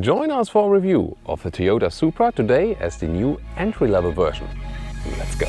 Join us for a review of the Toyota Supra today as the new entry-level version. Let's go!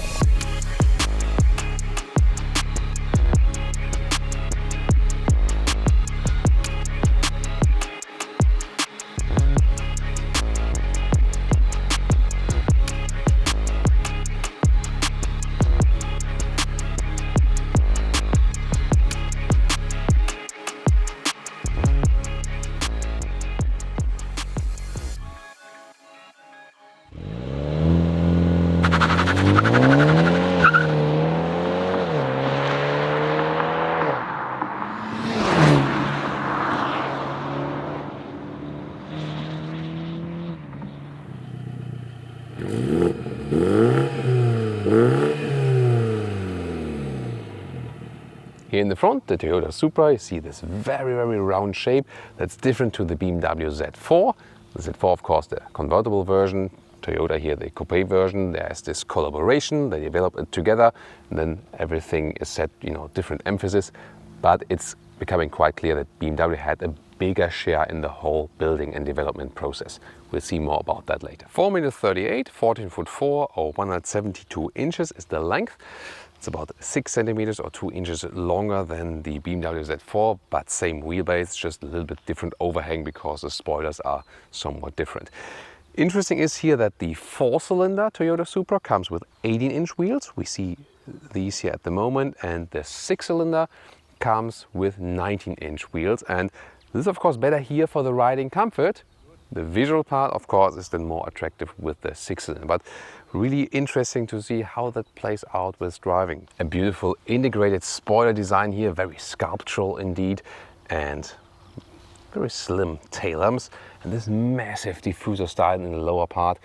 Here in the front, the Toyota Supra, you see this very round shape that's different to the BMW Z4. The Z4, of course, the convertible version. Toyota here, the coupe version. There's this collaboration, they develop it together, and then everything is set, different emphasis. But it's becoming quite clear that BMW had a bigger share in the whole building and development process. We'll see more about that later. 4.38 meters, 14'4", or 172 inches is the length. It's about 6 centimeters or 2 inches longer than the BMW Z4, but same wheelbase, just a little bit different overhang because the spoilers are somewhat different. Interesting is here that the 4-cylinder Toyota Supra comes with 18-inch wheels. We see these here at the moment, and the 6-cylinder comes with 19-inch wheels, and this is of course better here for the riding comfort. The visual part, of course, is then more attractive with the 6-cylinder, but really interesting to see how that plays out with driving. A beautiful integrated spoiler design here, very sculptural indeed, and very slim tail lamps, and this massive diffuser style in the lower part.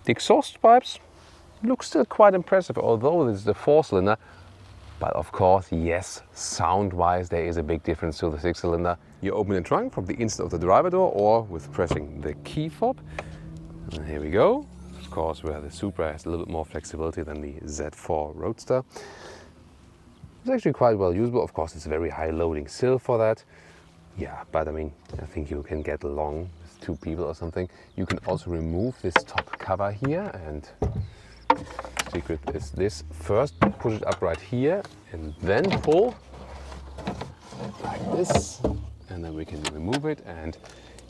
The exhaust pipes look still quite impressive, although this is the 4-cylinder, but of course, yes, sound-wise there is a big difference to the 6-cylinder. You open the trunk from the inside of the driver door or with pressing the key fob. And here we go. Of course, where the Supra has a little bit more flexibility than the Z4 Roadster. It's actually quite well usable. Of course, it's very high loading still for that. Yeah, but I mean, I think you can get along with 2 people or something. You can also remove this top cover here, and secret is this. First push it up right here and then pull like this, and then we can remove it, and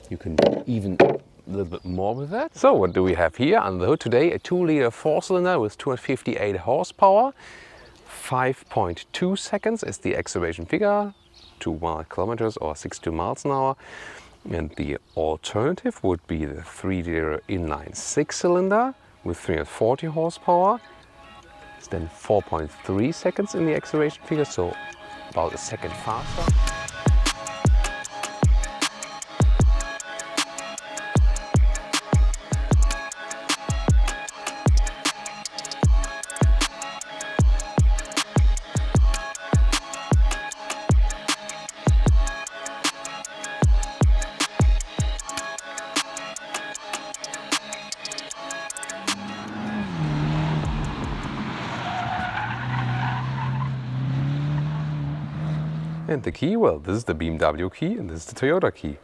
you can do even a little bit more with that. So what do we have here under the hood today? A 2-liter 4-cylinder with 258 horsepower. 5.2 seconds is the acceleration figure to 100 kilometers or 62 miles an hour. And the alternative would be the 3-liter inline 6-cylinder with 340 horsepower. It's then 4.3 seconds in the acceleration figure, so about a second faster. And the key, well, this is the BMW key and this is the Toyota key.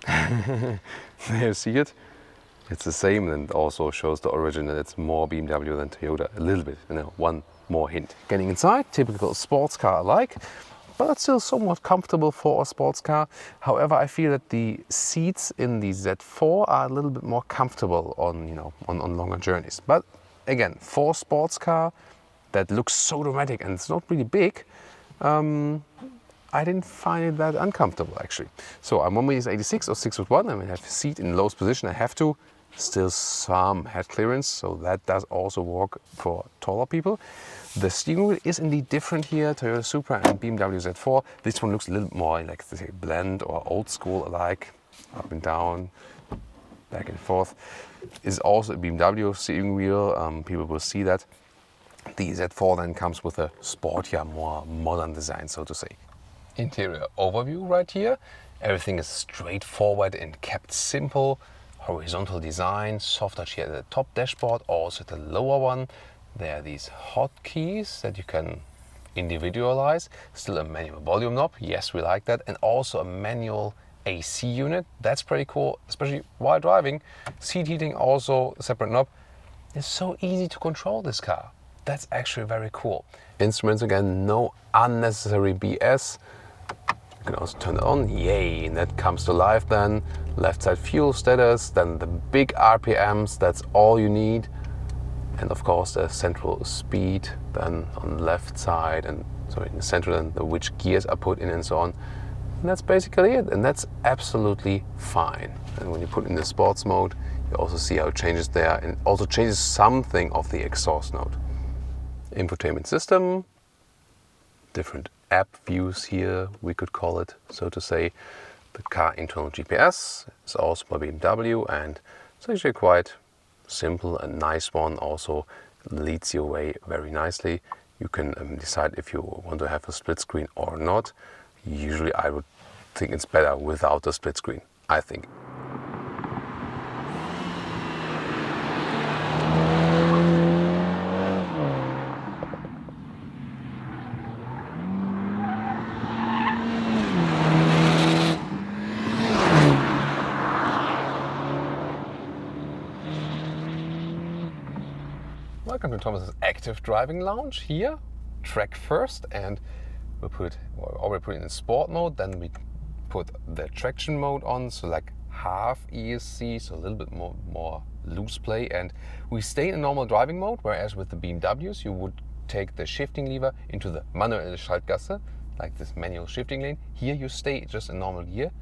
There you see it. It's the same, and also shows the origin that it's more BMW than Toyota, a little bit, one more hint. Getting inside, typical sports car alike, but still somewhat comfortable for a sports car. However, I feel that the seats in the Z4 are a little bit more comfortable on, on longer journeys. But again, for a sports car that looks so dramatic and it's not really big, I didn't find it that uncomfortable actually. So I'm 1.86 or 6'1", I have a seat in lowest position, I have to. Still some head clearance, so that does also work for taller people. The steering wheel is indeed different here, Toyota Supra and BMW Z4. This one looks a little more like, say, blend or old school alike, up and down, back and forth. Is also a BMW steering wheel, people will see that. The Z4 then comes with a sportier, more modern design, so to say. Interior overview right here. Everything is straightforward and kept simple. Horizontal design, soft touch here at the top dashboard, also the lower one. There are these hotkeys that you can individualize. Still a manual volume knob, yes, we like that. And also a manual AC unit. That's pretty cool, especially while driving. Seat heating also, separate knob. It's so easy to control this car. That's actually very cool. Instruments again, no unnecessary BS. You can also turn it on, yay, and that comes to life then. Left side fuel status, then the big RPMs, that's all you need. And of course the central speed, then on the left side, and sorry, in the center, then which gears are put in and so on. And that's basically it, and that's absolutely fine. And when you put in the sports mode, you also see how it changes there, and also changes something of the exhaust note. Infotainment system, different app views here, we could call it, so to say. The car internal GPS is also by BMW, and it's actually quite simple and nice one. Also leads your way very nicely. You can decide if you want to have a split screen or not. Usually I would think it's better without the split screen, I think. Welcome to Thomas's active driving lounge here. Track first, and we already put it in sport mode. Then we put the traction mode on, so like half ESC, so a little bit more loose play. And we stay in normal driving mode, whereas with the BMWs you would take the shifting lever into the manuelle Schaltgasse, like this manual shifting lane. Here you stay just in normal gear,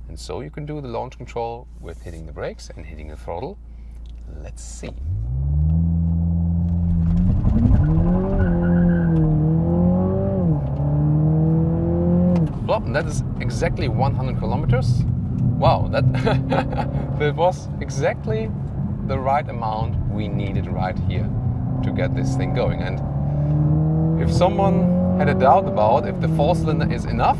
and so you can do the launch control with hitting the brakes and hitting the throttle. Let's see. Well, that is exactly 100 kilometers. Wow, that was exactly the right amount we needed right here to get this thing going. And if someone had a doubt about if the 4-cylinder is enough,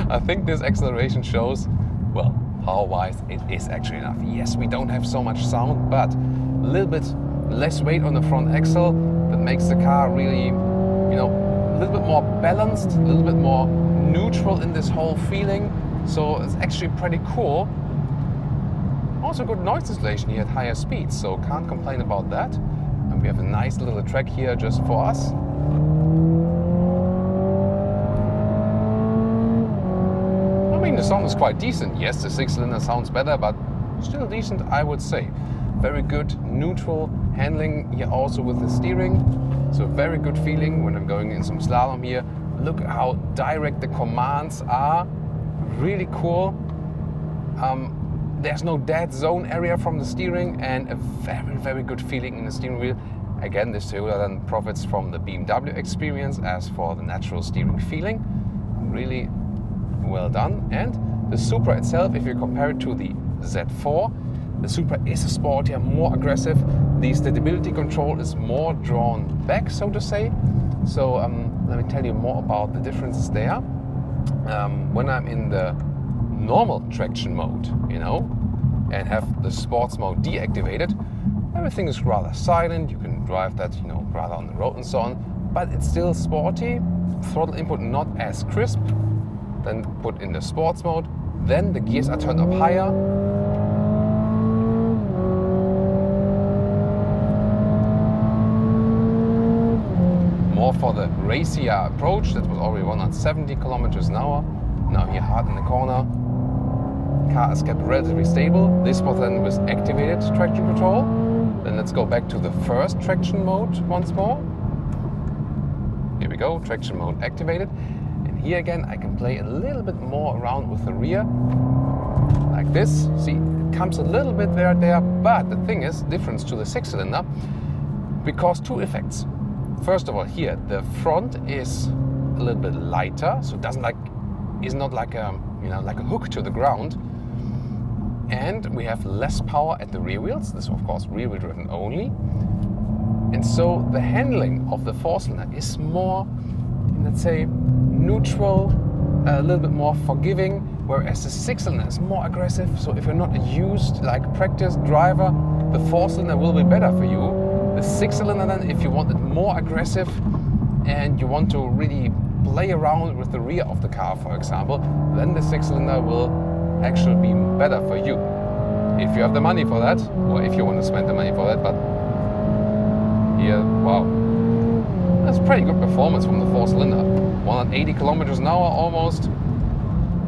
I think this acceleration shows, well, power-wise it is actually enough. Yes, we don't have so much sound, but a little bit less weight on the front axle, that makes the car really, you know, a little bit more balanced, a little bit more neutral in this whole feeling. So it's actually pretty cool. Also good noise insulation here at higher speeds, so can't complain about that. And we have a nice little track here just for us. I mean, the sound is quite decent. Yes, the 6-cylinder sounds better, but still decent, I would say. Very good neutral handling here also with the steering. So very good feeling when I'm going in some slalom here. Look how direct the commands are. Really cool. There's no dead zone area from the steering, and a very, very good feeling in the steering wheel. Again, this Toyota then profits from the BMW experience as for the natural steering feeling. Really well done. And the Supra itself, if you compare it to the Z4, the Supra is a sportier, more aggressive. The stability control is more drawn back, so to say. So let me tell you more about the differences there. When I'm in the normal traction mode, you know, and have the sports mode deactivated, everything is rather silent. You can drive that, you know, rather on the road and so on, but it's still sporty. Throttle input not as crisp. Then put in the sports mode. Then the gears are turned up higher. More for the racier approach. That was already 170 kilometers an hour. Now here hard in the corner. Car is kept relatively stable. This was then with activated traction control. Then let's go back to the first traction mode once more. Here we go, traction mode activated. And here again I can play a little bit more around with the rear. Like this. See, it comes a little bit there, but the thing is, difference to the 6-cylinder, because two effects. First of all, here the front is a little bit lighter, so it is not like a, you know, like a hook to the ground. And we have less power at the rear wheels. This is of course rear wheel driven only. And so the handling of the 4-cylinder is more, let's say, neutral, a little bit more forgiving, whereas the 6-cylinder is more aggressive. So if you're not a used, like practiced driver, the 4-cylinder will be better for you. The 6-cylinder then, if you want it more aggressive and you want to really play around with the rear of the car, for example, then the 6-cylinder will actually be better for you. If you have the money for that, or if you want to spend the money for that. But here, wow, that's pretty good performance from the 4-cylinder. 180 kilometers an hour almost,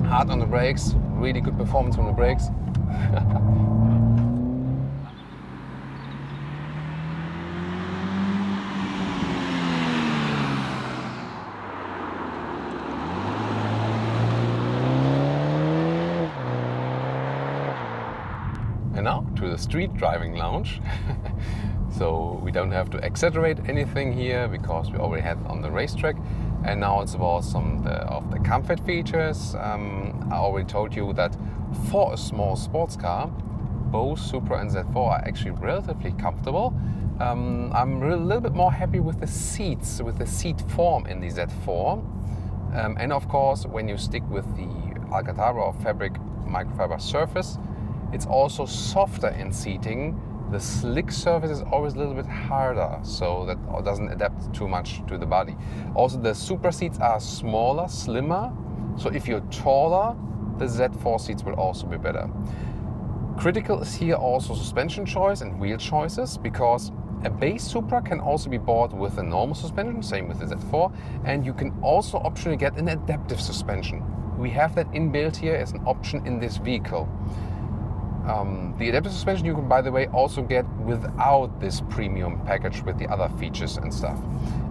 hard on the brakes, really good performance from the brakes. And now to the street driving lounge. So we don't have to accelerate anything here because we already had it on the racetrack. And now it's about some of the comfort features. I already told you that for a small sports car, both Supra and Z4 are actually relatively comfortable. I'm a little bit more happy with the seats, with the seat form in the Z4. And of course, when you stick with the Alcantara or fabric microfiber surface, it's also softer in seating. The slick surface is always a little bit harder, so that doesn't adapt too much to the body. Also, the Supra seats are smaller, slimmer, so if you're taller, the Z4 seats will also be better. Critical is here also suspension choice and wheel choices, because a base Supra can also be bought with a normal suspension, same with the Z4, and you can also optionally get an adaptive suspension. We have that inbuilt here as an option in this vehicle. The adaptive suspension you can, by the way, also get without this premium package with the other features and stuff.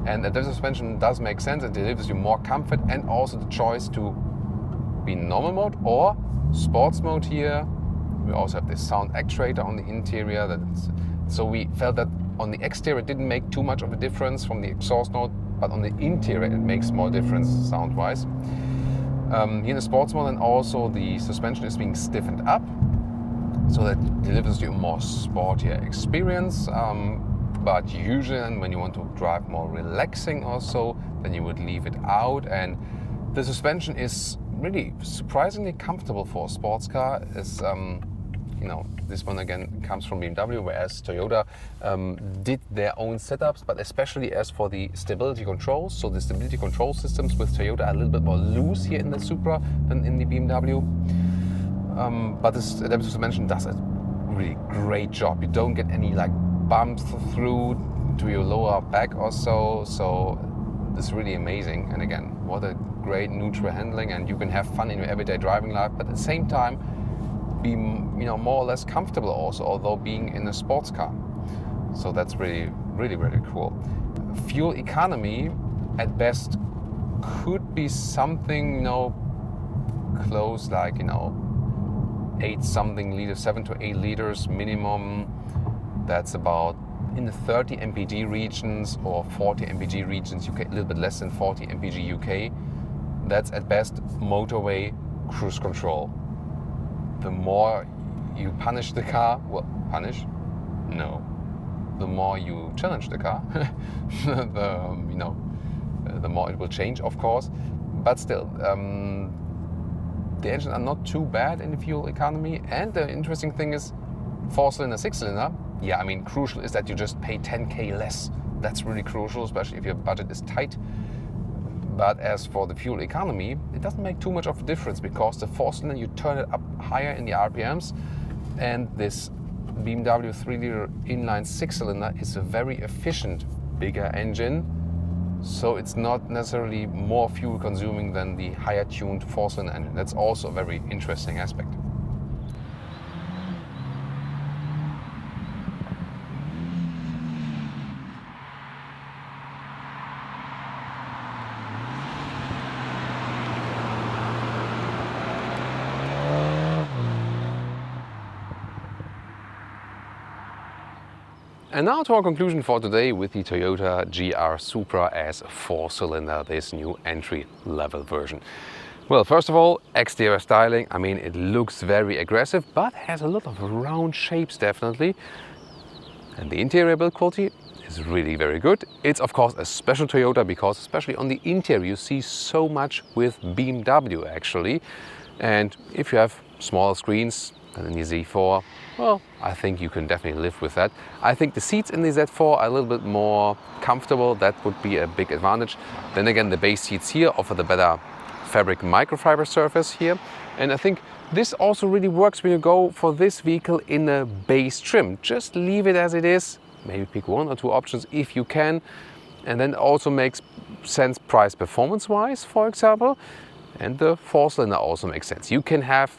And adaptive suspension does make sense. It delivers you more comfort and also the choice to be in normal mode or sports mode here. We also have this sound actuator on the interior. So we felt that on the exterior it didn't make too much of a difference from the exhaust note, but on the interior it makes more difference sound-wise. Here in the sports mode, and also the suspension is being stiffened up, so that delivers you a more sportier experience. But usually when you want to drive more relaxing also, then you would leave it out. And the suspension is really surprisingly comfortable for a sports car. It's, you know, this one again comes from BMW, whereas Toyota did their own setups, but especially as for the stability controls. So the stability control systems with Toyota are a little bit more loose here in the Supra than in the BMW. But this adaptive suspension does a really great job. You don't get any like bumps through to your lower back or so. So it's really amazing. And again, what a great neutral handling, and you can have fun in your everyday driving life, but at the same time be, you know, more or less comfortable also, although being in a sports car. So that's really, really, really cool. Fuel economy at best could be something, you know, close, like, you know, 8 something liters, 7 to 8 liters minimum. That's about in the 30 mpg regions or 40 mpg regions UK, a little bit less than 40 mpg UK. That's at best motorway cruise control. The more you punish the car, well, punish? No. The more you challenge the car, the more it will change, of course. But still, the engines are not too bad in the fuel economy. And the interesting thing is, 4-cylinder, 6-cylinder, yeah, I mean, crucial is that you just pay 10k less. That's really crucial, especially if your budget is tight. But as for the fuel economy, it doesn't make too much of a difference, because the 4-cylinder, you turn it up higher in the RPMs, and this BMW 3-liter inline 6-cylinder is a very efficient, bigger engine. So it's not necessarily more fuel consuming than the higher tuned 4-cylinder engine. That's also a very interesting aspect. And now to our conclusion for today with the Toyota GR Supra as a 4-cylinder, this new entry-level version. Well, first of all, exterior styling. I mean, it looks very aggressive, but has a lot of round shapes definitely. And the interior build quality is really very good. It's of course a special Toyota, because especially on the interior you see so much with BMW actually. And if you have smaller screens, And in the Z4, well, I think you can definitely live with that. I think the seats in the Z4 are a little bit more comfortable. That would be a big advantage. Then again, the base seats here offer the better fabric microfiber surface here. And I think this also really works when you go for this vehicle in a base trim. Just leave it as it is. Maybe pick one or two options if you can. And then also makes sense price performance wise, for example. And the 4-cylinder also makes sense. You can have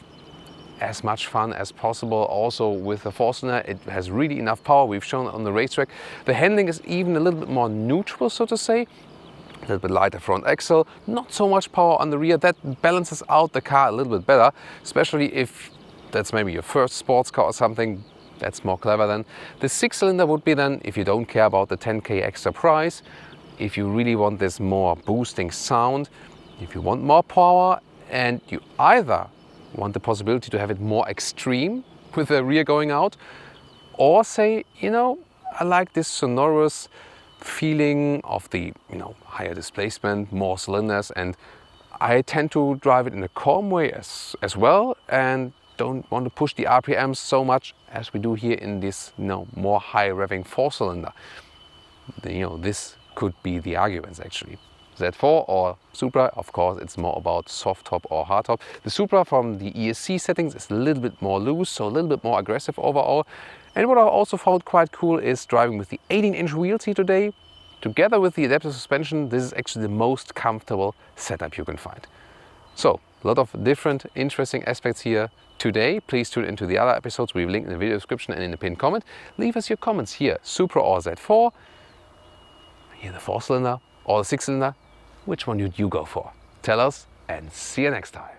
as much fun as possible also with the 4-cylinder. It has really enough power. We've shown it on the racetrack. The handling is even a little bit more neutral, so to say. A little bit lighter front axle, not so much power on the rear. That balances out the car a little bit better, especially if that's maybe your first sports car or something. That's more clever then. The 6-cylinder would be then, if you don't care about the 10K extra price, if you really want this more boosting sound, if you want more power, and you either want the possibility to have it more extreme with the rear going out, or say, you know, I like this sonorous feeling of the, you know, higher displacement, more cylinders, and I tend to drive it in a calm way as well, and don't want to push the RPMs so much as we do here in this, you know, more high revving 4-cylinder. You know, this could be the arguments actually. Z4 or Supra, of course, it's more about soft top or hard top. The Supra from the ESC settings is a little bit more loose, so a little bit more aggressive overall. And what I also found quite cool is driving with the 18-inch wheels here today. Together with the adaptive suspension, this is actually the most comfortable setup you can find. So, a lot of different interesting aspects here today. Please tune into the other episodes. We've linked in the video description and in the pinned comment. Leave us your comments here, Supra or Z4, here the 4-cylinder or the 6-cylinder. Which one would you go for? Tell us and see you next time.